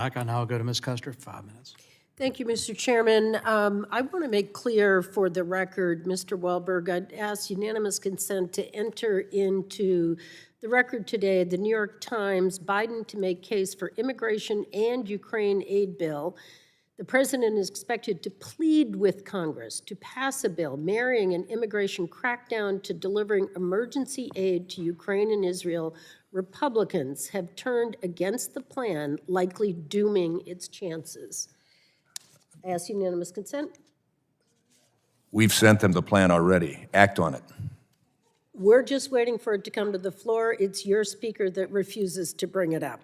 I now go to Ms. Kuster, 5 minutes. Thank you, Mr. Chairman. I want to make clear for the record, Mr. Wahlberg, I'd ask unanimous consent to enter into the record today the New York Times Biden to make case for immigration and Ukraine aid bill. The president is expected to plead with Congress to pass a bill marrying an immigration crackdown to delivering emergency aid to Ukraine and Israel. Republicans have turned against the plan, likely dooming its chances. I ask unanimous consent. We've sent them the plan already. Act on it. We're just waiting for it to come to the floor. It's your speaker that refuses to bring it up.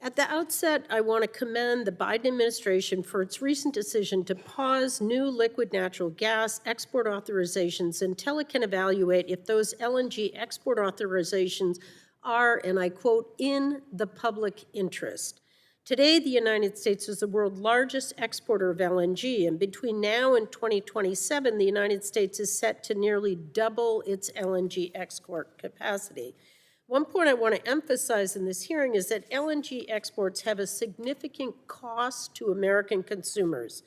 At the outset, I want to commend the Biden administration for its recent decision to pause new liquid natural gas export authorizations until it can evaluate if those LNG export authorizations are, and I quote, in the public interest. Today, the United States is the world's largest exporter of LNG, and between now and 2027, the United States is set to nearly double its LNG export capacity. One point I want to emphasize in this hearing is that LNG exports have a significant cost to American consumers.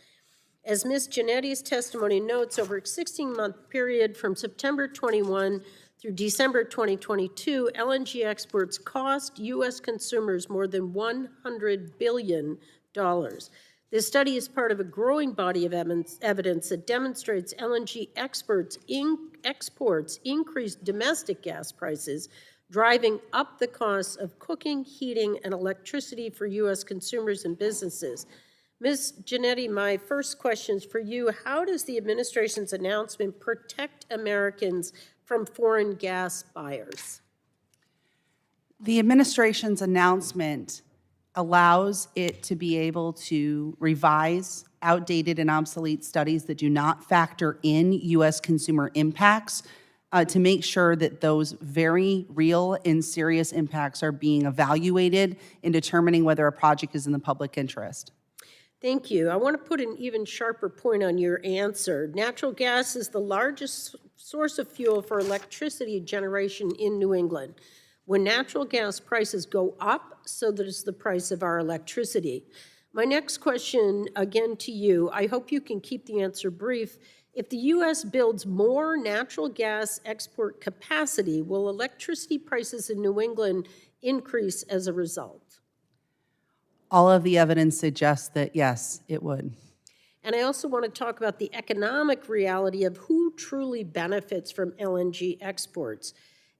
As Ms. Giannetti's testimony notes, over a 16-month period from September 21 through December 2022, LNG exports cost U.S. consumers more than $100 billion. This study is part of a growing body of evidence that demonstrates LNG exports increase domestic gas prices, driving up the costs of cooking, heating, and electricity for U.S. consumers and businesses. Ms. Giannetti, my first question is for you. How does the administration's announcement protect Americans from foreign gas buyers? The administration's announcement allows it to be able to revise outdated and obsolete studies that do not factor in U.S. consumer impacts to make sure that those very real and serious impacts are being evaluated in determining whether a project is in the public interest. Thank you. I want to put an even sharper point on your answer. Natural gas is the largest source of fuel for electricity generation in New England. When natural gas prices go up, so does the price of our electricity. My next question, again to you, I hope you can keep the answer brief. If the U.S. builds more natural gas export capacity, will electricity prices in New England increase as a result? All of the evidence suggests that, yes, it would. And I also want to talk about the economic reality of who truly benefits from LNG exports.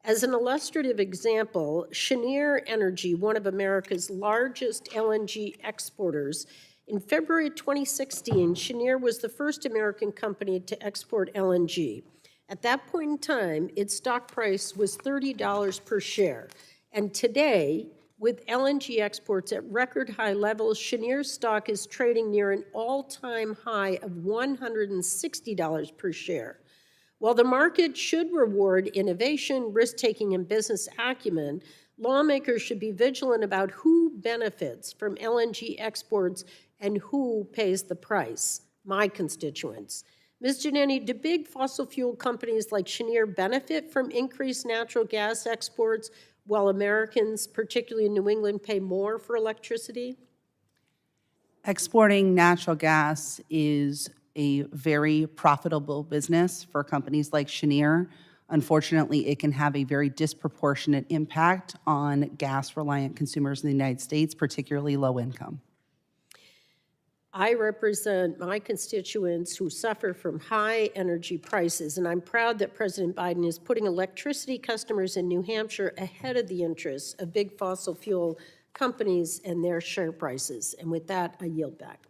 As an illustrative example, Cheniere Energy, one of America's largest LNG exporters, in February 2016, Cheniere was the first American company to export LNG. At that point in time, its stock price was $30 per share. And today, with LNG exports at record high levels, Cheniere's stock is trading near an all-time high of $160 per share. While the market should reward innovation, risk-taking, and business acumen, lawmakers should be vigilant about who benefits from LNG exports and who pays the price, my constituents. Ms. Giannetti, do big fossil fuel companies like Cheniere benefit from increased natural gas exports while Americans, particularly in New England, pay more for electricity? Exporting natural gas is a very profitable business for companies like Cheniere. Unfortunately, it can have a very disproportionate impact on gas-reliant consumers in the United States, particularly low income. I represent my constituents who suffer from high energy prices, and I'm proud that President Biden is putting electricity customers in New Hampshire ahead of the interests of big fossil fuel companies and their share prices. And with that, I yield back.